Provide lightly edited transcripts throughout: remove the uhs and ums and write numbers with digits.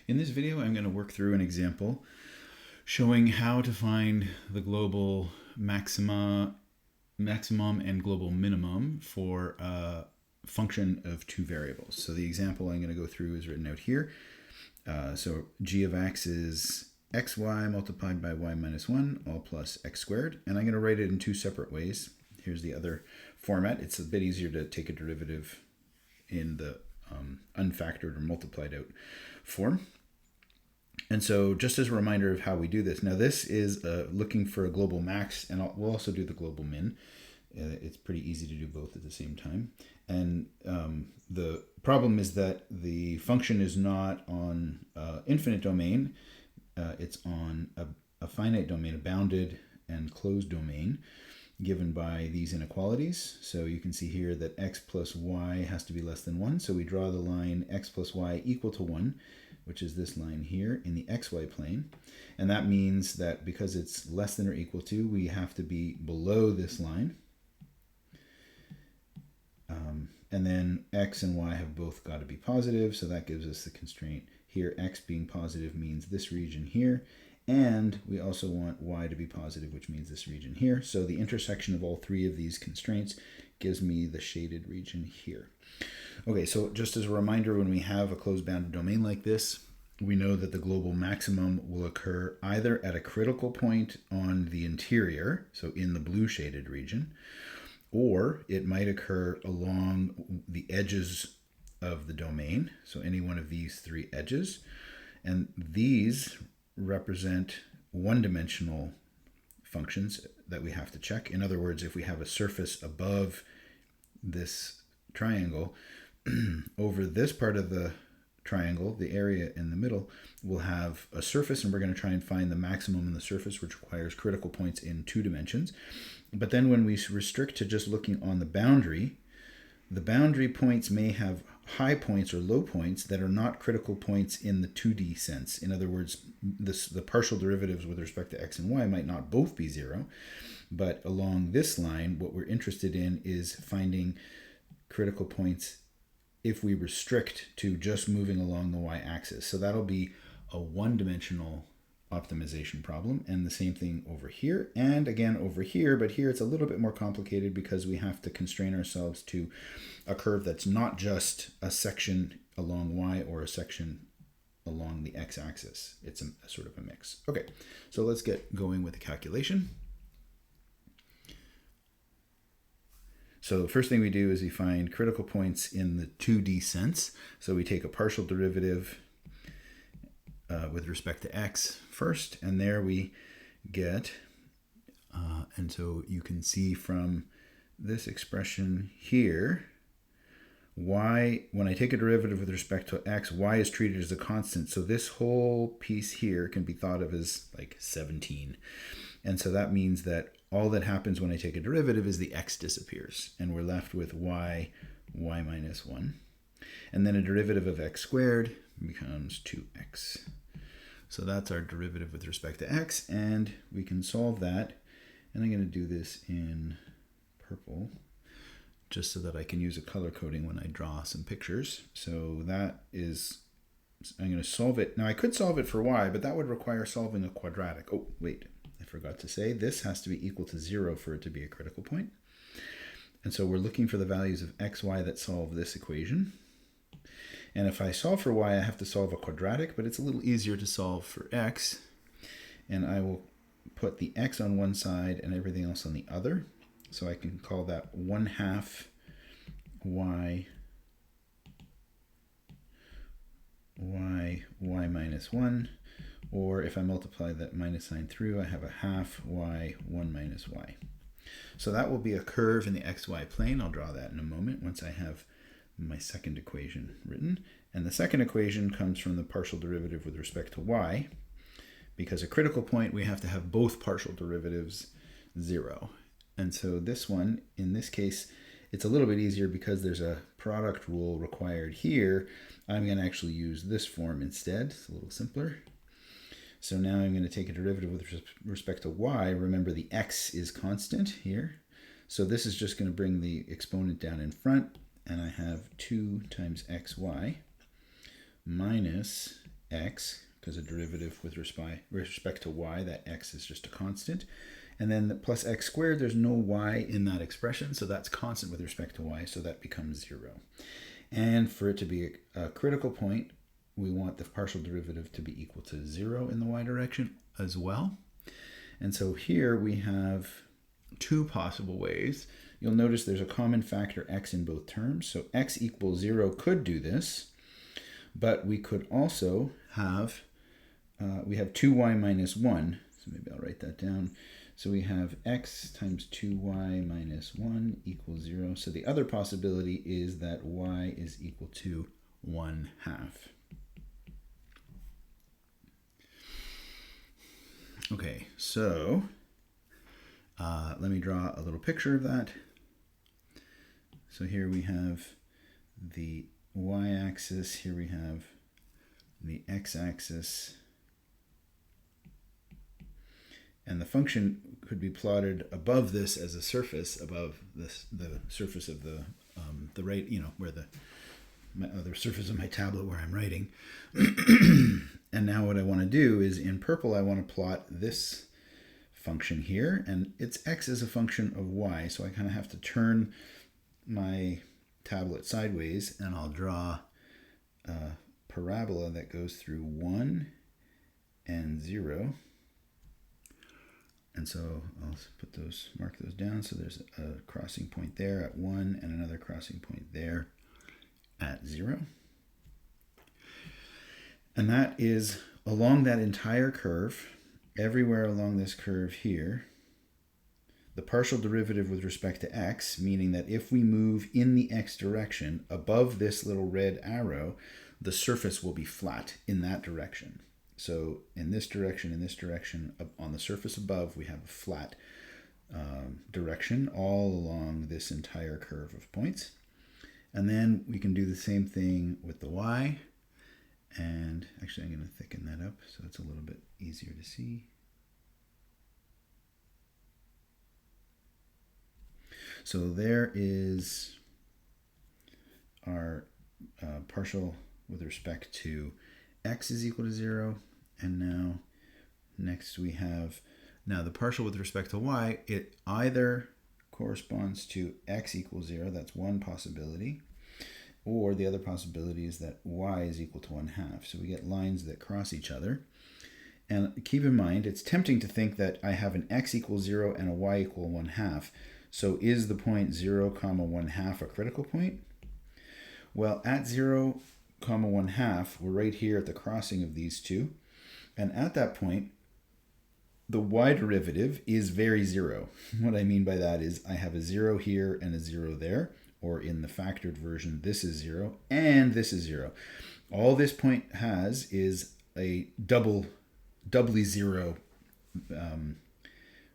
In this video, I'm going to work through an example showing how to find the global maximum and global minimum for a function of two variables. So the example I'm going to go through is written out here. So g of x is xy multiplied by y minus 1 all plus x squared. And I'm going to write it in two separate ways. Here's the other format. It's a bit easier to take a derivative in the unfactored or multiplied out form. And so just as a reminder of how we do this, now this is looking for a global max, and we'll also do the global min. It's pretty easy to do both at the same time. And the problem is that the function is not on infinite domain. It's on a finite domain, a bounded and closed domain, given by these inequalities. So you can see here that x plus y has to be less than 1. So we draw the line x plus y equal to 1, which is this line here in the xy plane. And that means that because it's less than or equal to, we have to be below this line. And then x and y have both got to be positive, so that gives us the constraint here. X being positive means this region here. And we also want y to be positive, which means this region here. So the intersection of all three of these constraints gives me the shaded region here. Okay, so just as a reminder, when we have a closed bounded domain like this, we know that the global maximum will occur either at a critical point on the interior, so in the blue shaded region, or it might occur along the edges of the domain, so any one of these three edges. And these represent one-dimensional functions that we have to check. In other words, if we have a surface above this triangle, over this part of the triangle, the area in the middle, will have a surface, and we're going to try and find the maximum in the surface, which requires critical points in 2 dimensions. But then when we restrict to just looking on the boundary points may have high points or low points that are not critical points in the 2D sense. In other words, the partial derivatives with respect to x and y might not both be 0, but along this line, what we're interested in is finding critical points if we restrict to just moving along the y-axis. So that'll be a one-dimensional optimization problem, and the same thing over here, and again over here, but here it's a little bit more complicated because we have to constrain ourselves to a curve that's not just a section along y or a section along the x-axis. It's a sort of a mix. Okay, so let's get going with the calculation. So the first thing we do is we find critical points in the 2D sense. So we take a partial derivative with respect to x first, and there we get, and so you can see from this expression here, y, when I take a derivative with respect to x, y is treated as a constant. So this whole piece here can be thought of as like 17. And so that means that all that happens when I take a derivative is the x disappears, and we're left with y minus 1. And then a derivative of x squared becomes 2x. So that's our derivative with respect to x, and we can solve that. And I'm going to do this in purple, just so that I can use a color coding when I draw some pictures. So that is, I'm going to solve it. Now I could solve it for y, but that would require solving a quadratic. Oh, wait, I forgot to say, this has to be equal to 0 for it to be a critical point. And so we're looking for the values of x, y that solve this equation. And if I solve for y, I have to solve a quadratic, but it's a little easier to solve for x. And I will put the x on one side and everything else on the other. So I can call that 1/2 y minus 1. Or if I multiply that minus sign through, I have a half y 1 minus y. So that will be a curve in the xy plane. I'll draw that in a moment once I have my second equation written. And the second equation comes from the partial derivative with respect to y. Because a critical point, we have to have both partial derivatives 0. And so this one, in this case, it's a little bit easier because there's a product rule required here. I'm going to actually use this form instead. It's a little simpler. So now I'm going to take a derivative with respect to y. Remember, the x is constant here. So this is just going to bring the exponent down in front, and I have 2 times xy minus x, because a derivative with respect to y, that x is just a constant. And then the plus x squared, there's no y in that expression, so that's constant with respect to y, so that becomes 0. And for it to be a critical point, we want the partial derivative to be equal to 0 in the y direction as well. And so here we have two possible ways. You'll notice there's a common factor x in both terms. So x equals 0 could do this, but we could also have, we have 2y minus 1. So maybe I'll write that down. So we have x times 2y minus 1 equals 0. So the other possibility is that y is equal to 1/2. Okay, so let me draw a little picture of that. So here we have the y-axis, here we have the x-axis, and the function could be plotted above this as a surface, above this, the surface of the right, where the surface of my tablet where I'm writing. And now what I want to do is in purple, I want to plot this function here, and its x is a function of y, so I kind of have to turn my tablet sideways, and I'll draw a parabola that goes through 1 and 0. And so I'll mark those down. So there's a crossing point there at 1 and another crossing point there at 0. And that is along that entire curve, everywhere along this curve here, the partial derivative with respect to x, meaning that if we move in the x direction above this little red arrow, the surface will be flat in that direction. So in this direction, on the surface above, we have a flat direction all along this entire curve of points. And then we can do the same thing with the y. And actually, I'm going to thicken that up so it's a little bit easier to see. So there is our partial with respect to x is equal to 0. And now next we have, now the partial with respect to y, it either corresponds to x equals 0, that's one possibility, or the other possibility is that y is equal to 1/2. So we get lines that cross each other. And keep in mind, it's tempting to think that I have an x equals 0 and a y equal 1/2. So is the point 0, 1/2 a critical point? Well, at 0, 1/2, we're right here at the crossing of these two. And at that point, the y derivative is very 0. What I mean by that is I have a 0 here and a 0 there, or in the factored version, this is 0 and this is 0. All this point has is a doubly 0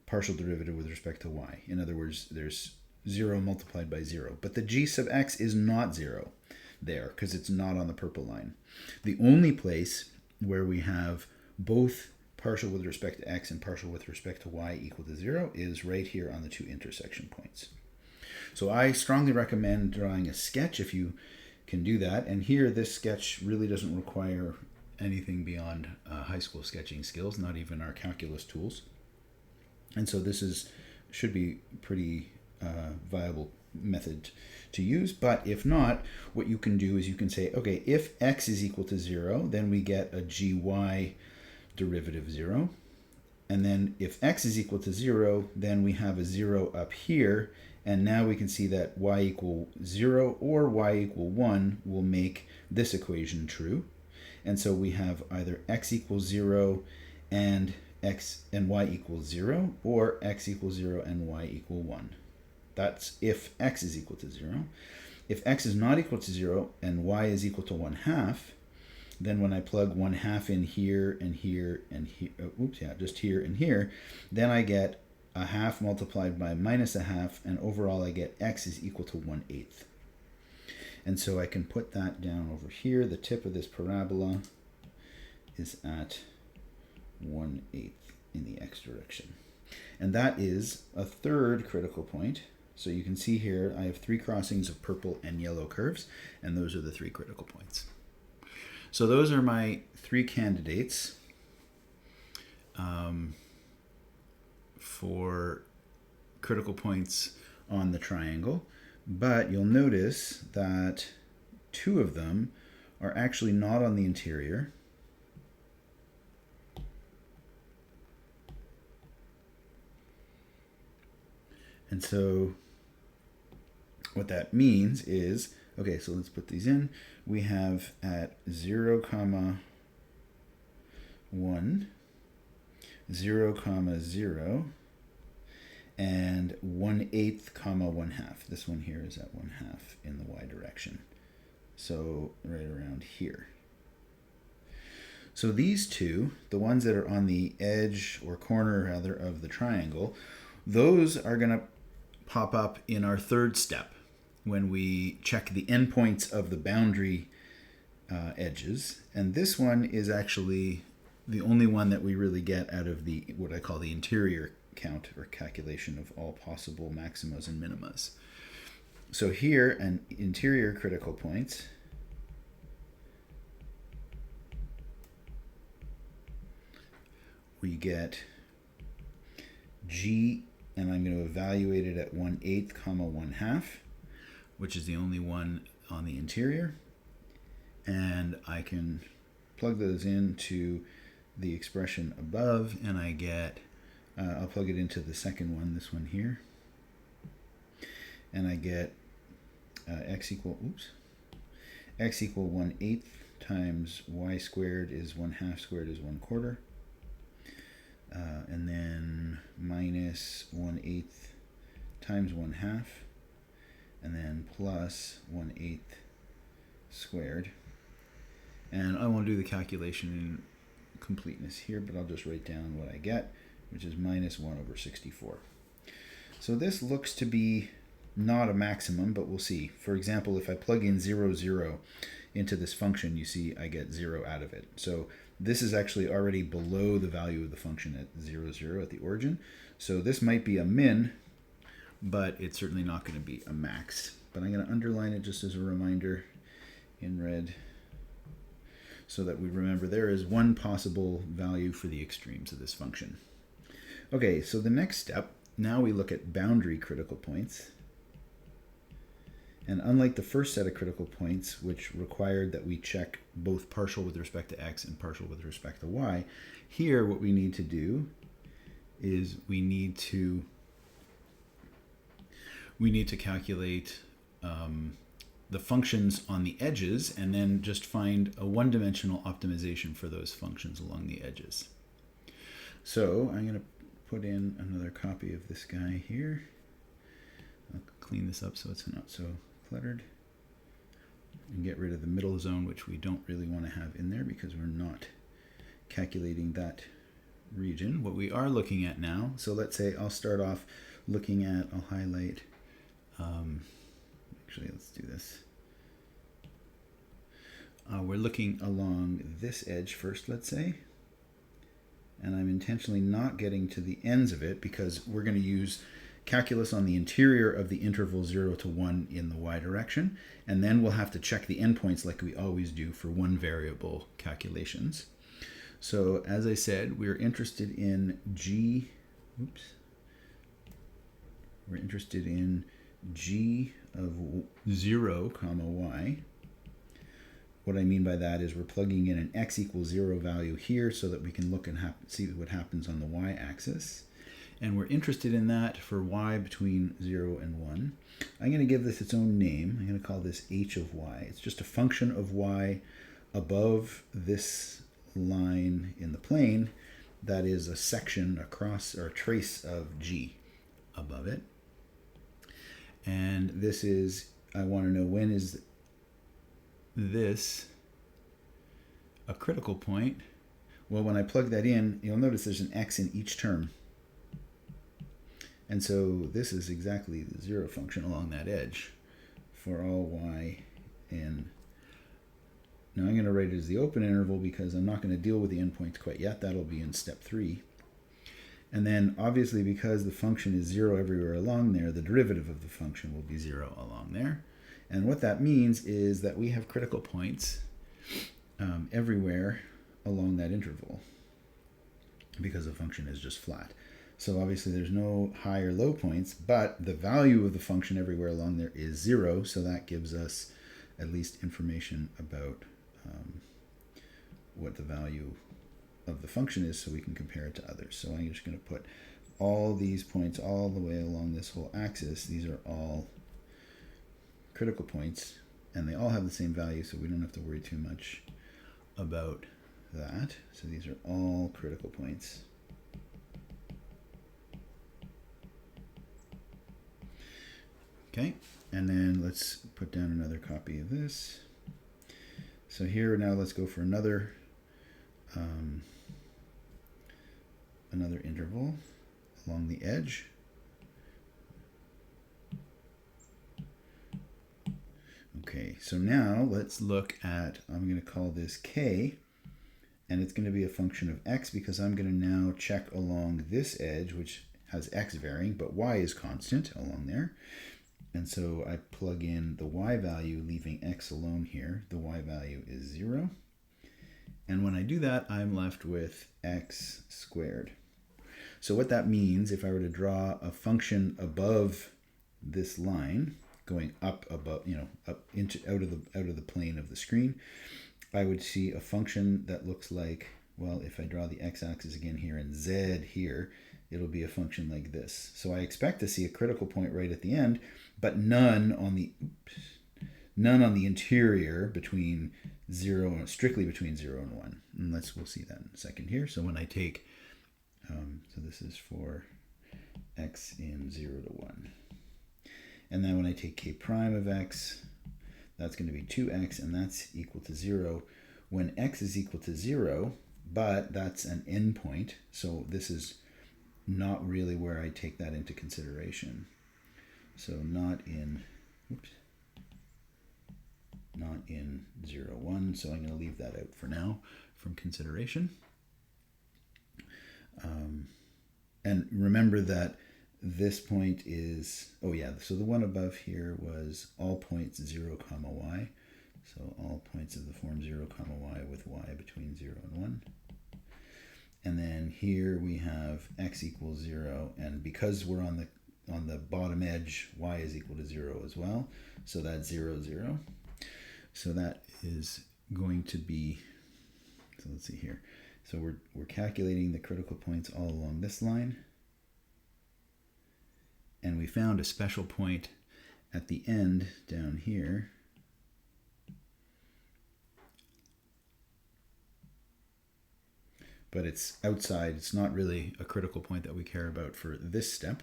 partial derivative with respect to y. In other words, there's 0 multiplied by 0. But the g sub x is not 0 there because it's not on the purple line. The only place where we have both partial with respect to x and partial with respect to y equal to 0 is right here on the two intersection points. So I strongly recommend drawing a sketch if you can do that. And here, this sketch really doesn't require anything beyond high school sketching skills, not even our calculus tools. And so this should be pretty viable method to use. But if not, what you can do is you can say, okay, if x is equal to 0, then we get a gy derivative 0. And then if x is equal to 0, then we have a 0 up here. And now we can see that y equal 0 or y equal 1 will make this equation true. And so we have either x equals 0 and y equals 0, or x equals 0 and y equal 1. That's if x is equal to 0. If x is not equal to 0 and y is equal to 1/2, then when I plug 1/2 in here and here and here, just here and here, then I get a half multiplied by minus a half, and overall I get x is equal to 1/8. And so I can put that down over here. The tip of this parabola is at 1/8 in the x direction. And that is a third critical point. So you can see here I have three crossings of purple and yellow curves, and those are the three critical points. So those are my three candidates for critical points on the triangle. But you'll notice that two of them are actually not on the interior. And so what that means is, okay, so let's put these in. We have at 0, 1, 0, 0, and 1/8, 1/2. This one here is at 1/2 in the y direction. So right around here. So these two, the ones that are on the edge or corner rather of the triangle, those are going to pop up in our third step when we check the endpoints of the boundary edges. And this one is actually the only one that we really get out of the what I call the interior count or calculation of all possible maximas and minimas. So here, an interior critical points we get G, and I'm going to evaluate it at 1/8, 1/2, which is the only one on the interior. And I can plug those into the expression above, and I get, I'll plug it into the second one, this one here, and I get x equal 1/8 times y squared is 1/2 squared is 1/4. And then minus 1/8 times 1/2, and then plus 1/8 squared. And I won't do the calculation in completeness here, but I'll just write down what I get, which is minus 1/64. So this looks to be not a maximum, but we'll see. For example, if I plug in 0, 0 into this function, you see I get 0 out of it. So this is actually already below the value of the function at 0, 0 at the origin. So this might be a min, but it's certainly not going to be a max. But I'm going to underline it just as a reminder in red so that we remember there is one possible value for the extremes of this function. Okay, so the next step, now we look at boundary critical points. And unlike the first set of critical points, which required that we check both partial with respect to x and partial with respect to y, here what we need to do is we need to calculate the functions on the edges and then just find a one-dimensional optimization for those functions along the edges. So I'm going to put in another copy of this guy here. I'll clean this up so it's not so cluttered, and get rid of the middle zone, which we don't really want to have in there because we're not calculating that region. What we are looking at now, so let's say I'll start off looking at, I'll highlight, actually let's do this. We're looking along this edge first, let's say, and I'm intentionally not getting to the ends of it because we're going to use calculus on the interior of the interval 0 to 1 in the y direction, and then we'll have to check the endpoints like we always do for one variable calculations. So as I said, we're interested in we're interested in g of 0, y. What I mean by that is we're plugging in an x equals 0 value here so that we can look and see what happens on the y-axis. And we're interested in that for y between 0 and 1. I'm going to give this its own name. I'm going to call this h of y. It's just a function of y above this line in the plane that is a section across, or a trace of g above it. And this is, I want to know when is this a critical point. Well, when I plug that in, you'll notice there's an x in each term. And so this is exactly the 0 function along that edge for all y in. Now I'm going to write it as the open interval because I'm not going to deal with the endpoints quite yet. That'll be in step 3. And then obviously because the function is 0 everywhere along there, the derivative of the function will be 0 along there. And what that means is that we have critical points everywhere along that interval because the function is just flat. So obviously there's no high or low points, but the value of the function everywhere along there is 0, so that gives us at least information about what the value of the function is so we can compare it to others. So I'm just going to put all these points all the way along this whole axis. These are all critical points, and they all have the same value, so we don't have to worry too much about that. So these are all critical points. Okay, and then let's put down another copy of this. So here now let's go for another interval along the edge. Okay, so now let's look at, I'm going to call this k, and it's going to be a function of x because I'm going to now check along this edge, which has x varying, but y is constant along there. And so I plug in the y value, leaving x alone here. The y value is 0. And when I do that, I'm left with x squared. So what that means, if I were to draw a function above this line, going up above, up into out of the plane of the screen, I would see a function that looks like, well, if I draw the x-axis again here and z here, it'll be a function like this. So I expect to see a critical point right at the end, but none on the interior between 0 and strictly between 0 and 1. And we'll see that in a second here. So when I take, so this is for x in 0 to 1. And then when I take k prime of x, that's going to be 2x, and that's equal to 0. When x is equal to 0, but that's an endpoint, so this is not really where I take that into consideration. So not in 0, 1, so I'm going to leave that out for now from consideration. And remember that this point is, so the one above here was all points 0, y. So all points of the form 0, y with y between 0 and 1. And then here we have x equals 0, and because we're on the bottom edge, y is equal to 0 as well. So that's 0, 0. So that is going to be, so let's see here. So we're calculating the critical points all along this line. And we found a special point at the end down here. But it's outside. It's not really a critical point that we care about for this step.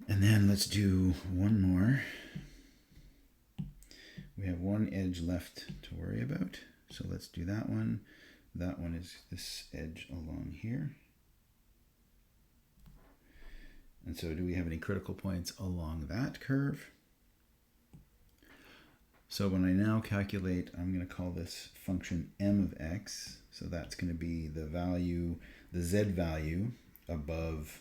And then let's do one more. We have one edge left to worry about. So let's do that one. That one is this edge along here. And so do we have any critical points along that curve? So when I now calculate, I'm going to call this function m of x. So that's going to be the value, the z value above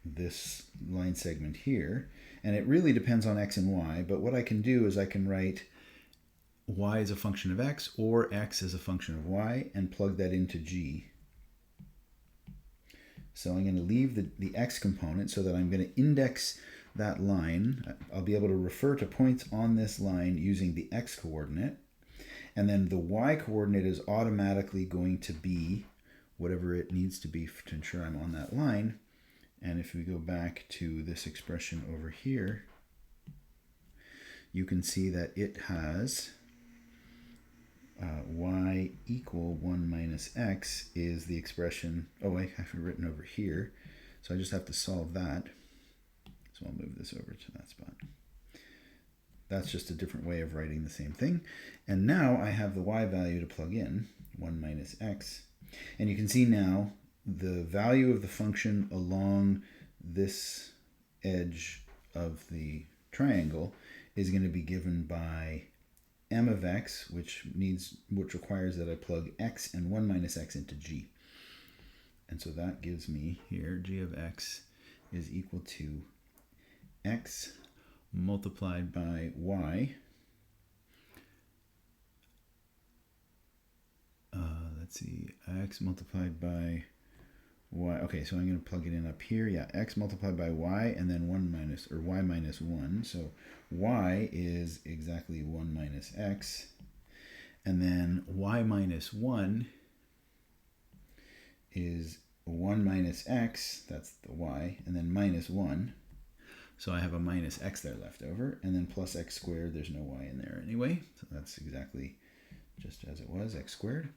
this line segment here. And it really depends on x and y, but what I can do is I can write y as a function of x or x as a function of y and plug that into g. So I'm going to leave the x component so that I'm going to index that line. I'll be able to refer to points on this line using the x coordinate. And then the y coordinate is automatically going to be whatever it needs to be to ensure I'm on that line. And if we go back to this expression over here, you can see that it has y equal 1 minus x is the expression, I have it written over here, so I just have to solve that. So I'll move this over to that spot. That's just a different way of writing the same thing. And now I have the y value to plug in, 1 minus x. And you can see now the value of the function along this edge of the triangle is going to be given by m of x, which requires that I plug x and 1 minus x into g. And so that gives me here g of x is equal to x multiplied by y let's see, x multiplied by y. Okay, so I'm going to plug it in up here. Yeah, x multiplied by y, and then 1 minus, or y minus 1. So y is exactly 1 minus x. And then y minus 1 is 1 minus x, that's the y, and then minus 1. So I have a minus x there left over, and then plus x squared, there's no y in there anyway. So that's exactly just as it was, x squared.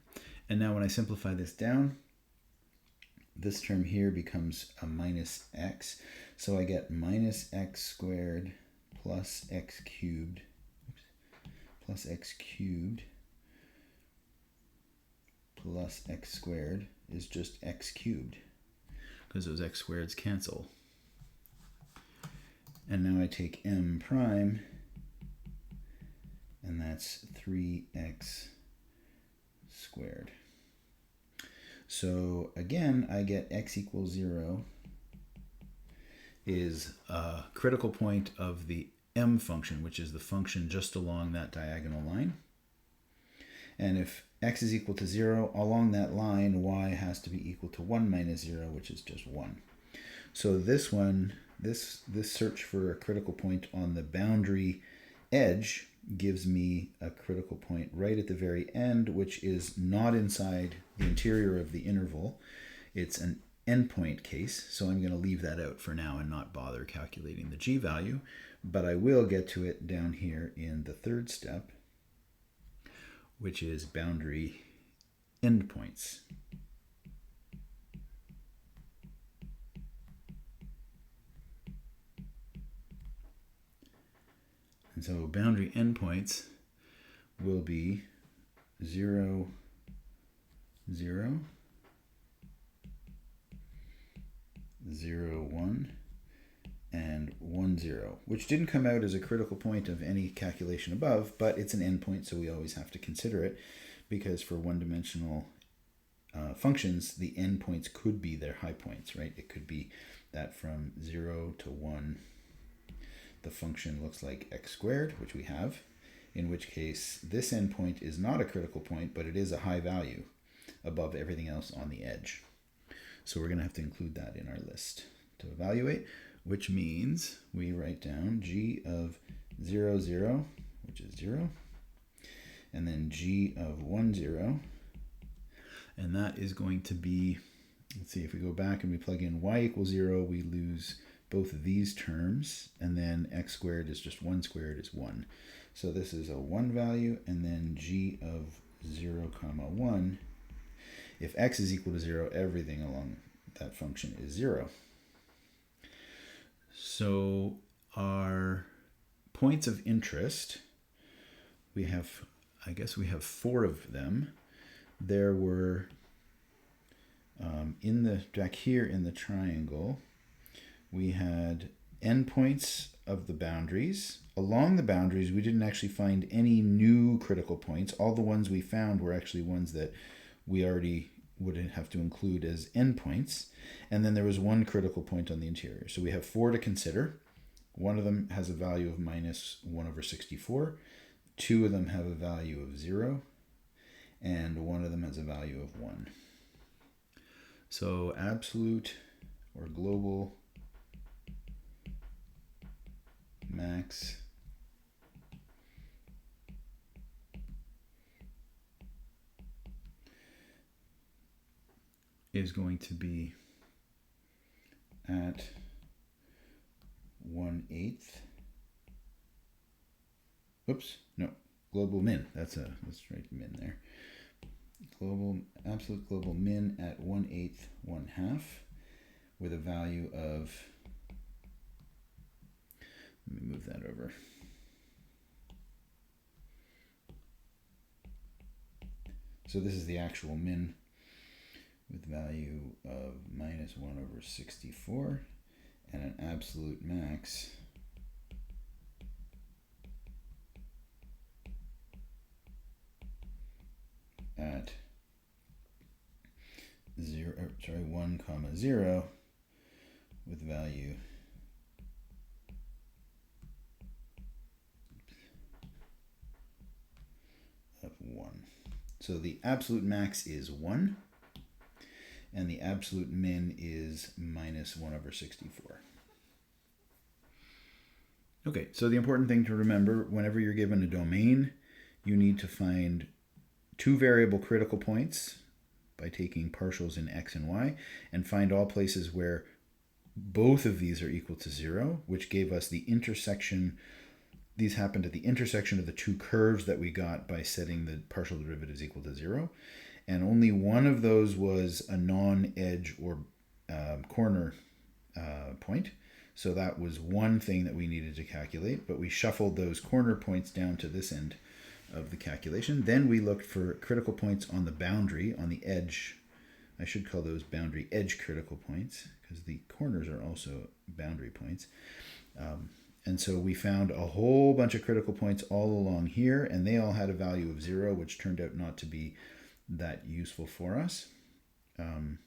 And now when I simplify this down, this term here becomes a minus x. So I get minus x squared plus x cubed, plus x cubed plus x squared is just x cubed, because those x squareds cancel. And now I take m prime, and that's 3x squared. So again, I get x equals 0 is a critical point of the m function, which is the function just along that diagonal line. And if x is equal to 0, along that line, y has to be equal to 1 minus 0, which is just 1. So this one, this search for a critical point on the boundary edge gives me a critical point right at the very end, which is not inside the interior of the interval. It's an endpoint case, so I'm going to leave that out for now and not bother calculating the g value, but I will get to it down here in the third step, which is boundary endpoints. And so boundary endpoints will be 0, 0, 0, 1, and 1, 0, which didn't come out as a critical point of any calculation above, but it's an endpoint, so we always have to consider it, because for one-dimensional functions, the endpoints could be their high points, right? It could be that from 0 to 1, the function looks like x squared, which we have, in which case this endpoint is not a critical point, but it is a high value above everything else on the edge. So we're going to have to include that in our list to evaluate, which means we write down g of 0, 0, which is 0, and then g of 1, 0, and that is going to be, let's see, if we go back and we plug in y equals 0, we lose both of these terms, and then x squared is just 1 squared is 1. So this is a 1 value, and then g of 0 comma 1. If x is equal to 0, everything along that function is 0. So our points of interest, we have, I guess we have 4 of them. There were, back here in the triangle, we had endpoints of the boundaries. Along the boundaries, we didn't actually find any new critical points. All the ones we found were actually ones that we already would have to include as endpoints. And then there was one critical point on the interior. So we have 4 to consider. One of them has a value of minus 1 over 64. 2 of them have a value of 0. And one of them has a value of 1. So absolute or global max is going to be at 1/8. Oops, no, global min. Let's write min there. Absolute global min at 1/8, 1/2, with a value of, let me move that over. So this is the actual min with value of minus 1 over 64 and an absolute max at 1 comma 0 with value of 1. So the absolute max is 1, and the absolute min is minus 1 over 64. Okay, so the important thing to remember, whenever you're given a domain, you need to find two variable critical points by taking partials in x and y, and find all places where both of these are equal to 0, which gave us the intersection. These happened at the intersection of the two curves that we got by setting the partial derivatives equal to 0. And only one of those was a non-edge or corner point. So that was one thing that we needed to calculate, but we shuffled those corner points down to this end of the calculation. Then we looked for critical points on the boundary, on the edge. I should call those boundary edge critical points because the corners are also boundary points. And so we found a whole bunch of critical points all along here, and they all had a value of 0, which turned out not to be that useful for us. And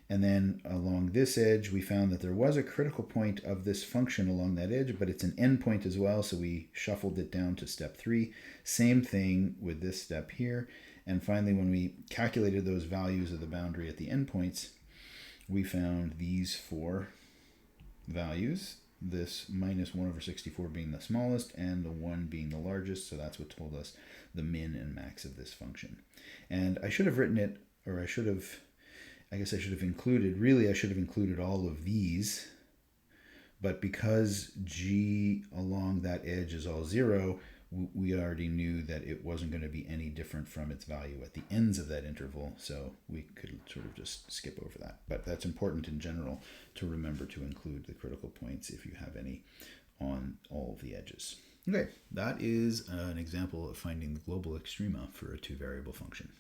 then along this edge, we found that there was a critical point of this function along that edge, but it's an endpoint as well, so we shuffled it down to step 3. Same thing with this step here. And finally, when we calculated those values of the boundary at the endpoints, we found these 4 values, this minus 1 over 64 being the smallest and the 1 being the largest, so that's what told us the min and max of this function. And I should have written it, or I should have included all of these, but because g along that edge is all 0, we already knew that it wasn't going to be any different from its value at the ends of that interval, so we could sort of just skip over that. But that's important in general to remember to include the critical points if you have any on all of the edges. Okay, that is an example of finding the global extrema for a two-variable function.